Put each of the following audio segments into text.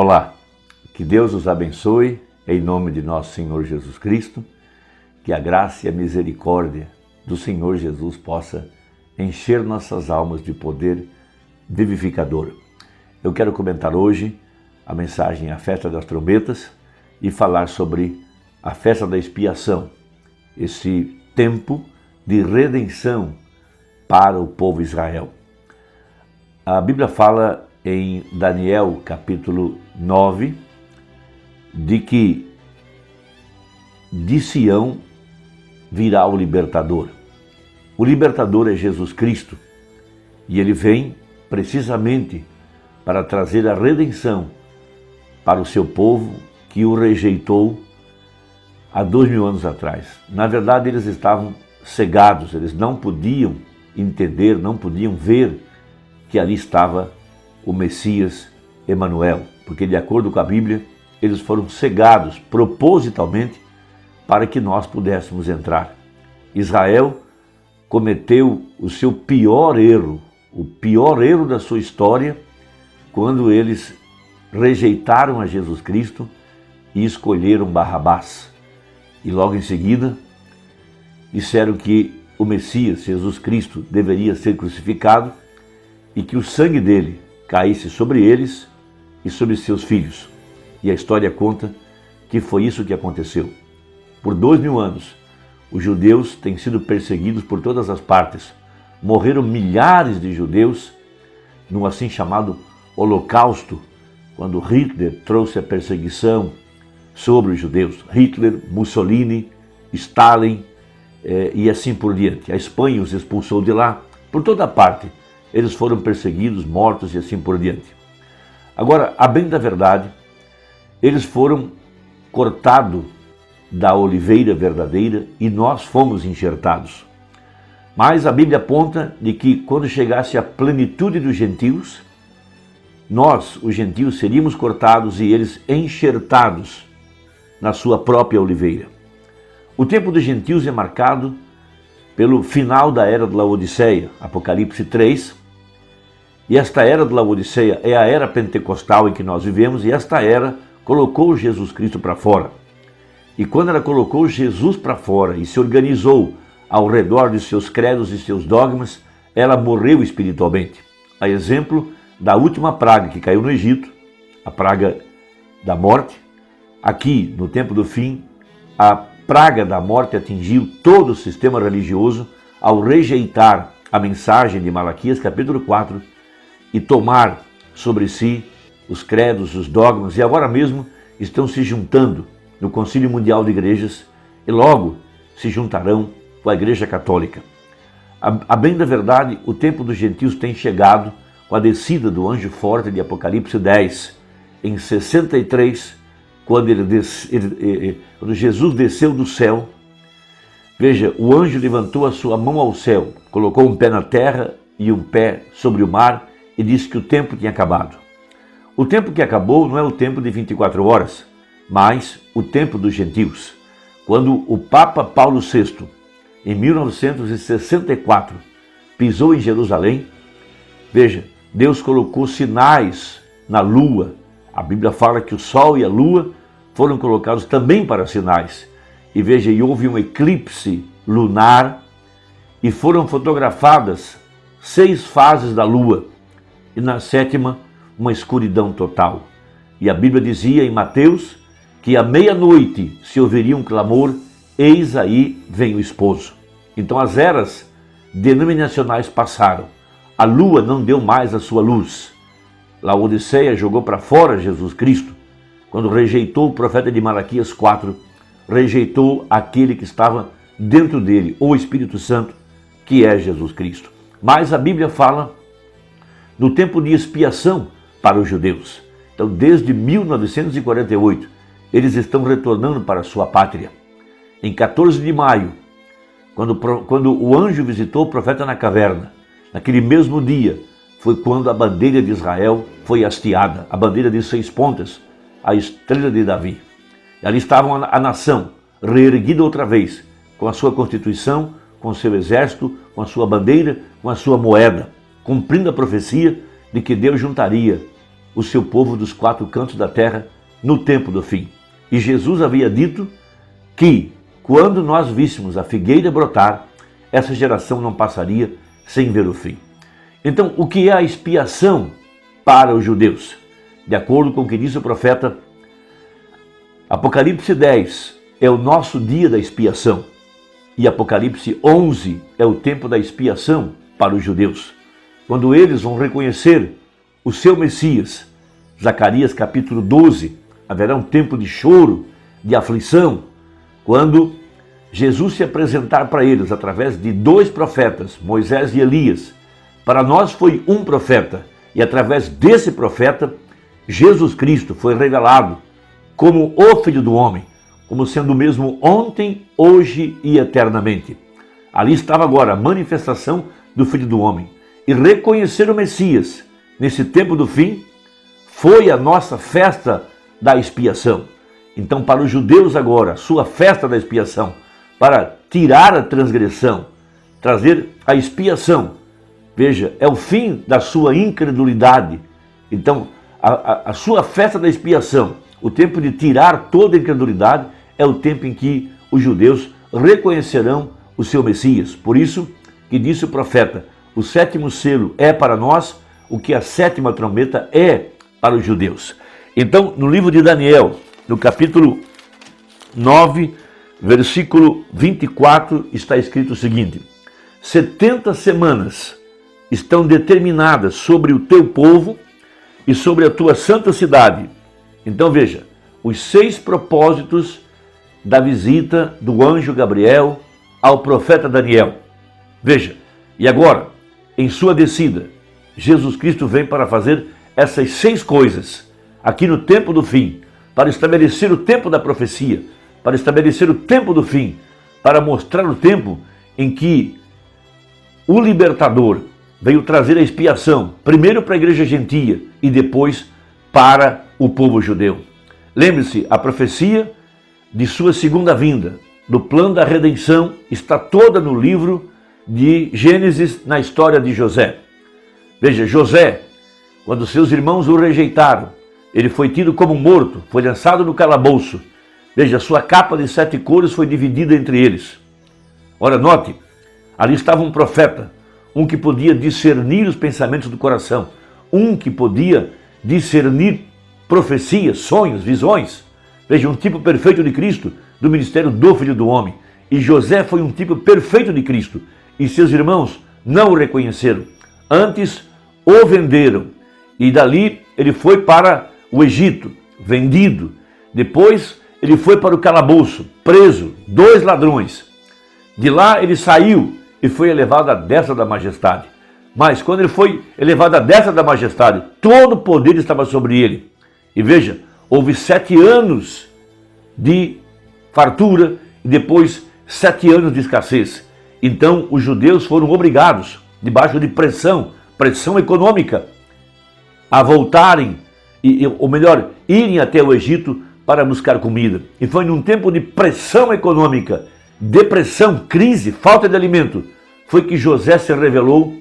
Olá, que Deus os abençoe, em nome de nosso Senhor Jesus Cristo, que a graça e a misericórdia do Senhor Jesus possa encher nossas almas de poder vivificador. Eu quero comentar hoje a mensagem A Festa das Trombetas e falar sobre a Festa da Expiação, esse tempo de redenção para o povo Israel. A Bíblia fala em Daniel capítulo 9 de que de Sião virá o libertador. O libertador é Jesus Cristo e ele vem precisamente para trazer a redenção para o seu povo que o rejeitou há 2000 anos atrás. Na verdade, eles estavam cegados, eles não podiam entender, não podiam ver que ali estava o Messias Emanuel, porque de acordo com a Bíblia, eles foram cegados propositalmente para que nós pudéssemos entrar. Israel cometeu o seu pior erro, o pior erro da sua história, quando eles rejeitaram a Jesus Cristo e escolheram Barrabás. E logo em seguida, disseram que o Messias, Jesus Cristo, deveria ser crucificado e que o sangue dele caísse sobre eles e sobre seus filhos. E a história conta que foi isso que aconteceu. Por 2000 anos, os judeus têm sido perseguidos por todas as partes. Morreram milhares de judeus no assim chamado Holocausto, quando Hitler trouxe a perseguição sobre os judeus. Hitler, Mussolini, Stalin e assim por diante. A Espanha os expulsou de lá. Por toda parte, eles foram perseguidos, mortos e assim por diante. Agora, a bem da verdade, eles foram cortados da oliveira verdadeira e nós fomos enxertados. Mas a Bíblia aponta de que quando chegasse a plenitude dos gentios, nós, os gentios, seríamos cortados e eles enxertados na sua própria oliveira. O tempo dos gentios é marcado pelo final da era de Laodiceia, Apocalipse 3, e esta era de Laodiceia é a era pentecostal em que nós vivemos, e esta era colocou Jesus Cristo para fora. E quando ela colocou Jesus para fora e se organizou ao redor de seus credos e seus dogmas, ela morreu espiritualmente. A exemplo da última praga que caiu no Egito, a praga da morte. Aqui, no tempo do fim, a praga da morte atingiu todo o sistema religioso ao rejeitar a mensagem de Malaquias, capítulo 4, e tomar sobre si os credos, os dogmas, e agora mesmo estão se juntando no Concílio Mundial de Igrejas e logo se juntarão com a Igreja Católica. A bem da verdade, o tempo dos gentios tem chegado com a descida do anjo forte de Apocalipse 10, em 63, quando Jesus desceu do céu. Veja, o anjo levantou a sua mão ao céu, colocou um pé na terra e um pé sobre o mar e disse que o tempo tinha acabado. O tempo que acabou não é o tempo de 24 horas, mas o tempo dos gentios. Quando o Papa Paulo VI, em 1964, pisou em Jerusalém, veja, Deus colocou sinais na lua. A Bíblia fala que o sol e a lua foram colocados também para sinais. E veja, e houve um eclipse lunar e foram fotografadas 6 fases da lua. E na 7ª, uma escuridão total. E a Bíblia dizia em Mateus que à meia-noite se ouviria um clamor, eis aí vem o esposo. Então as eras denominacionais passaram. A lua não deu mais a sua luz. Laodiceia jogou para fora Jesus Cristo. Quando rejeitou o profeta de Malaquias 4, rejeitou aquele que estava dentro dele, o Espírito Santo, que é Jesus Cristo. Mas a Bíblia fala do tempo de expiação para os judeus. Então, desde 1948, eles estão retornando para a sua pátria. Em 14 de maio, quando o anjo visitou o profeta na caverna, naquele mesmo dia, foi quando a bandeira de Israel foi hasteada, a bandeira de 6 pontas, a estrela de Davi. E ali estava a nação, reerguida outra vez, com a sua constituição, com o seu exército, com a sua bandeira, com a sua moeda, cumprindo a profecia de que Deus juntaria o seu povo dos quatro cantos da terra no tempo do fim. E Jesus havia dito que, quando nós víssemos a figueira brotar, essa geração não passaria sem ver o fim. Então, o que é a expiação para os judeus? De acordo com o que disse o profeta, Apocalipse 10 é o nosso dia da expiação. E Apocalipse 11 é o tempo da expiação para os judeus, quando eles vão reconhecer o seu Messias. Zacarias capítulo 12, haverá um tempo de choro, de aflição, quando Jesus se apresentar para eles através de dois profetas, Moisés e Elias. Para nós foi um profeta, e através desse profeta, Jesus Cristo foi revelado como o Filho do Homem, como sendo o mesmo ontem, hoje e eternamente. Ali estava agora a manifestação do Filho do Homem. E reconhecer o Messias nesse tempo do fim foi a nossa festa da expiação. Então, para os judeus agora, sua festa da expiação, para tirar a transgressão, trazer a expiação, veja, é o fim da sua incredulidade. Então, a sua festa da expiação, o tempo de tirar toda a incredulidade, é o tempo em que os judeus reconhecerão o seu Messias. Por isso que disse o profeta, o sétimo selo é para nós o que a sétima trombeta é para os judeus. Então, no livro de Daniel, no capítulo 9, versículo 24, está escrito o seguinte: 70 semanas estão determinadas sobre o teu povo e sobre a tua santa cidade. Então veja, os 6 propósitos da visita do anjo Gabriel ao profeta Daniel. Veja, e agora, em sua descida, Jesus Cristo vem para fazer essas 6 coisas, aqui no tempo do fim, para estabelecer o tempo da profecia, para estabelecer o tempo do fim, para mostrar o tempo em que o libertador veio trazer a expiação, primeiro para a igreja gentia e depois para o povo judeu. Lembre-se, a profecia de sua segunda vinda, do plano da redenção, está toda no livro de Gênesis, na história de José. Veja, José, quando seus irmãos o rejeitaram, ele foi tido como morto, foi lançado no calabouço. Veja, sua capa de 7 cores foi dividida entre eles. Ora, note, ali estava um profeta, um que podia discernir os pensamentos do coração, um que podia discernir profecias, sonhos, visões. Veja, um tipo perfeito de Cristo, do ministério do Filho do Homem. E José foi um tipo perfeito de Cristo, e seus irmãos não o reconheceram. Antes, o venderam, e dali ele foi para o Egito, vendido. Depois, ele foi para o calabouço, preso, 2 ladrões. De lá, ele saiu e foi elevado à destra da majestade. Mas quando ele foi elevado à destra da majestade, todo o poder estava sobre ele. E veja, houve 7 anos de fartura e depois 7 anos de escassez. Então os judeus foram obrigados, debaixo de pressão econômica, a voltarem, ou melhor, irem até o Egito para buscar comida. E foi num tempo de pressão econômica, depressão, crise, falta de alimento, foi que José se revelou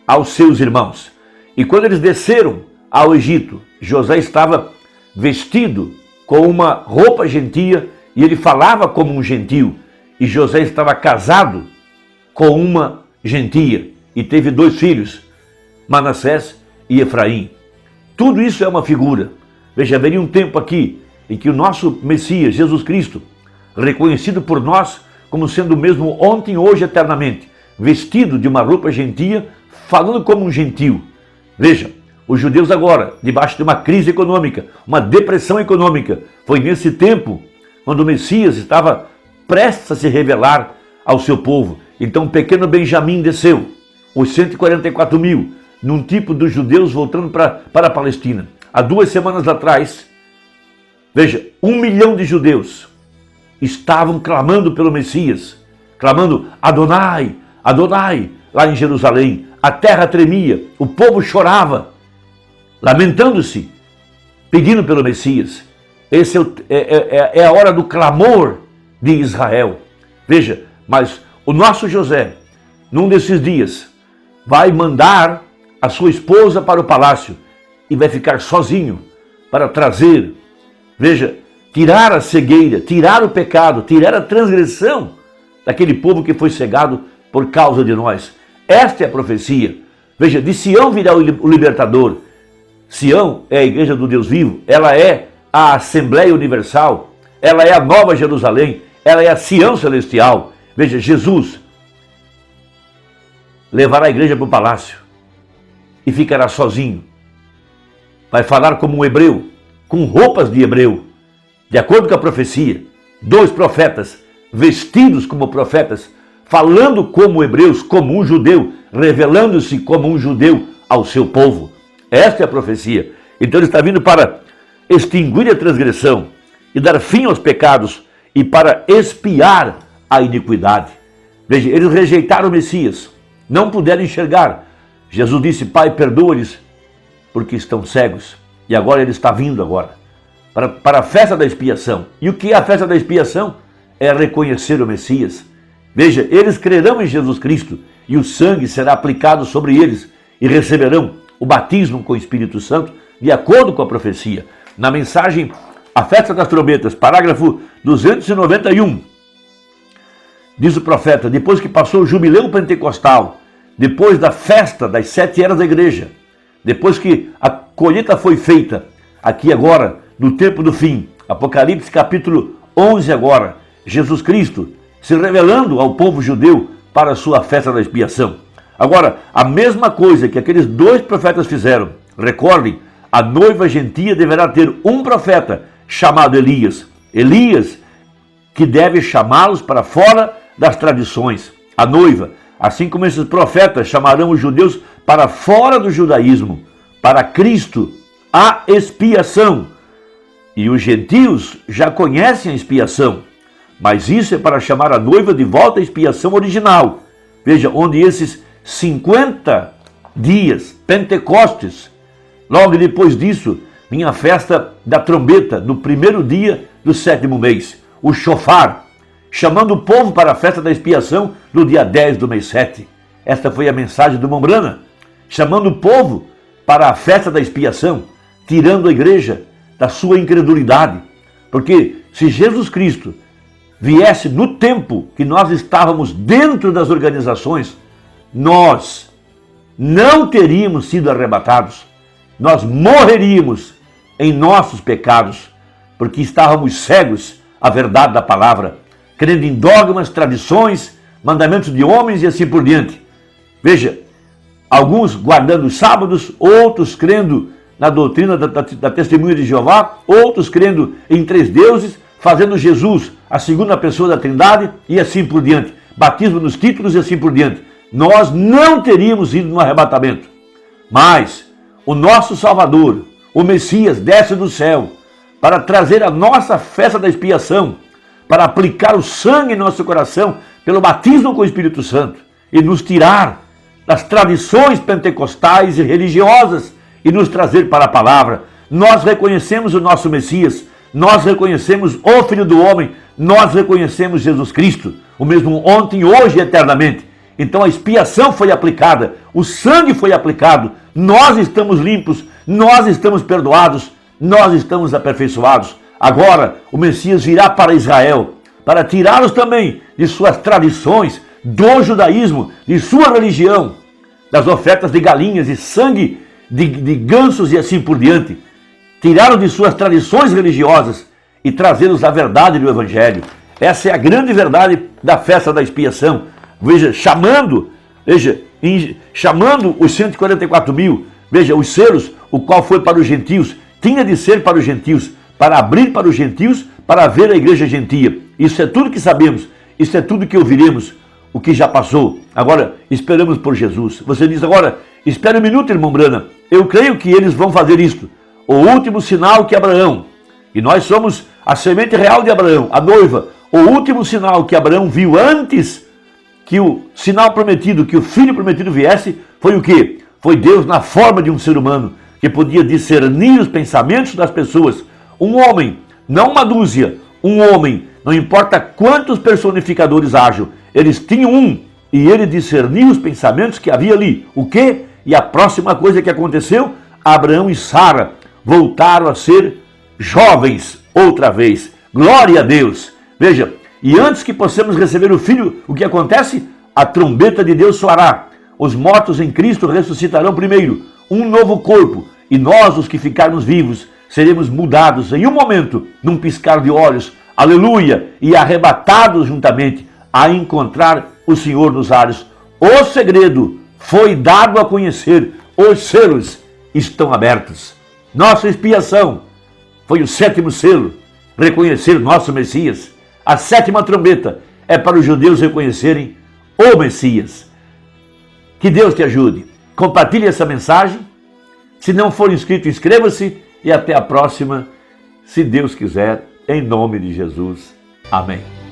aos seus irmãos. E quando eles desceram ao Egito, José estava vestido com uma roupa gentia e ele falava como um gentio. E José estava casado com uma gentia e teve 2 filhos, Manassés e Efraim. Tudo isso é uma figura. Veja, haveria um tempo aqui em que o nosso Messias, Jesus Cristo, reconhecido por nós como sendo o mesmo ontem, hoje, eternamente, vestido de uma roupa gentia, falando como um gentio. Veja, os judeus agora, debaixo de uma crise econômica, uma depressão econômica, foi nesse tempo quando o Messias estava prestes a se revelar ao seu povo. Então o pequeno Benjamim desceu, os 144 mil, num tipo dos judeus voltando para a Palestina. Há 2 semanas atrás, veja, 1 milhão de judeus estavam clamando pelo Messias, clamando Adonai, Adonai, lá em Jerusalém. A terra tremia, o povo chorava, lamentando-se, pedindo pelo Messias. Esse é a hora do clamor de Israel. Veja, mas o nosso José, num desses dias, vai mandar a sua esposa para o palácio e vai ficar sozinho para trazer, veja, tirar a cegueira, tirar o pecado, tirar a transgressão daquele povo que foi cegado por causa de nós. Esta é a profecia. Veja, de Sião virá o libertador. Sião é a igreja do Deus vivo, ela é a Assembleia Universal, ela é a Nova Jerusalém, ela é a Sião Celestial. Veja, Jesus levará a igreja para o palácio e ficará sozinho. Vai falar como um hebreu, com roupas de hebreu, de acordo com a profecia. 2 profetas, vestidos como profetas, falando como hebreus, como um judeu, revelando-se como um judeu ao seu povo. Esta é a profecia. Então ele está vindo para extinguir a transgressão e dar fim aos pecados e para expiar a iniquidade. Veja, eles rejeitaram o Messias, não puderam enxergar. Jesus disse: Pai, perdoa-lhes, porque estão cegos. E agora ele está vindo agora para a festa da expiação. E o que é a festa da expiação? É reconhecer o Messias. Veja, eles crerão em Jesus Cristo e o sangue será aplicado sobre eles e receberão o batismo com o Espírito Santo, de acordo com a profecia. Na mensagem A Festa das Trombetas, parágrafo 291, diz o profeta: depois que passou o jubileu pentecostal, depois da festa das 7 eras da igreja, depois que a colheita foi feita, aqui agora, no tempo do fim, Apocalipse capítulo 11 agora, Jesus Cristo se revelando ao povo judeu para a sua festa da expiação. Agora, a mesma coisa que aqueles 2 profetas fizeram, recordem, a noiva gentia deverá ter um profeta chamado Elias. Elias, que deve chamá-los para fora das tradições. A noiva, assim como esses profetas chamarão os judeus para fora do judaísmo, para Cristo, a expiação. E os gentios já conhecem a expiação, mas isso é para chamar a noiva de volta à expiação original. Veja, onde esses 50 dias, Pentecostes, logo depois disso, vinha a festa da trombeta, no primeiro dia do 7º mês, o shofar, chamando o povo para a festa da expiação no dia 10 do mês 7. Esta foi a mensagem do Mombrana, chamando o povo para a festa da expiação, tirando a igreja da sua incredulidade. Porque se Jesus Cristo viesse no tempo que nós estávamos dentro das organizações, nós não teríamos sido arrebatados, nós morreríamos em nossos pecados, porque estávamos cegos à verdade da palavra, crendo em dogmas, tradições, mandamentos de homens e assim por diante. Veja, alguns guardando os sábados, outros crendo na doutrina da testemunha de Jeová, outros crendo em 3 deuses, fazendo Jesus a segunda pessoa da Trindade e assim por diante. Batismo nos títulos e assim por diante. Nós não teríamos ido no arrebatamento. Mas o nosso Salvador, o Messias, desce do céu para trazer a nossa festa da expiação, para aplicar o sangue em nosso coração pelo batismo com o Espírito Santo e nos tirar das tradições pentecostais e religiosas e nos trazer para a palavra. Nós reconhecemos o nosso Messias, nós reconhecemos o Filho do Homem, nós reconhecemos Jesus Cristo, o mesmo ontem, hoje e eternamente. Então a expiação foi aplicada, o sangue foi aplicado, nós estamos limpos, nós estamos perdoados, nós estamos aperfeiçoados. Agora o Messias virá para Israel, para tirá-los também de suas tradições, do judaísmo, de sua religião, das ofertas de galinhas e sangue de gansos e assim por diante. Tiraram de suas tradições religiosas e trazê-los à verdade do Evangelho. Essa é a grande verdade da festa da expiação. Veja, chamando os 144 mil, veja, os selos, o qual foi para os gentios, tinha de ser para os gentios, para abrir para os gentios, para ver a igreja gentia. Isso é tudo que sabemos, isso é tudo que ouviremos, o que já passou. Agora, esperamos por Jesus. Você diz agora, espera um minuto, irmão Brana, eu creio que eles vão fazer isto. O último sinal que Abraão, e nós somos a semente real de Abraão, a noiva, o último sinal que Abraão viu antes que o sinal prometido, que o filho prometido viesse, foi o quê? Foi Deus na forma de um ser humano, que podia discernir os pensamentos das pessoas. Um homem, não uma dúzia, um homem, não importa quantos personificadores hajam, eles tinham um, e ele discernia os pensamentos que havia ali. O quê? E a próxima coisa que aconteceu, Abraão e Sara voltaram a ser jovens outra vez. Glória a Deus! Veja, e antes que possamos receber o Filho, o que acontece? A trombeta de Deus soará. Os mortos em Cristo ressuscitarão primeiro, um novo corpo, e nós, os que ficarmos vivos, seremos mudados em um momento, num piscar de olhos, aleluia, e arrebatados juntamente a encontrar o Senhor nos ares. O segredo foi dado a conhecer, os selos estão abertos. Nossa expiação foi o 7º selo, reconhecer nosso Messias. A 7ª trombeta é para os judeus reconhecerem o Messias. Que Deus te ajude. Compartilhe essa mensagem. Se não for inscrito, inscreva-se e até a próxima, se Deus quiser, em nome de Jesus. Amém.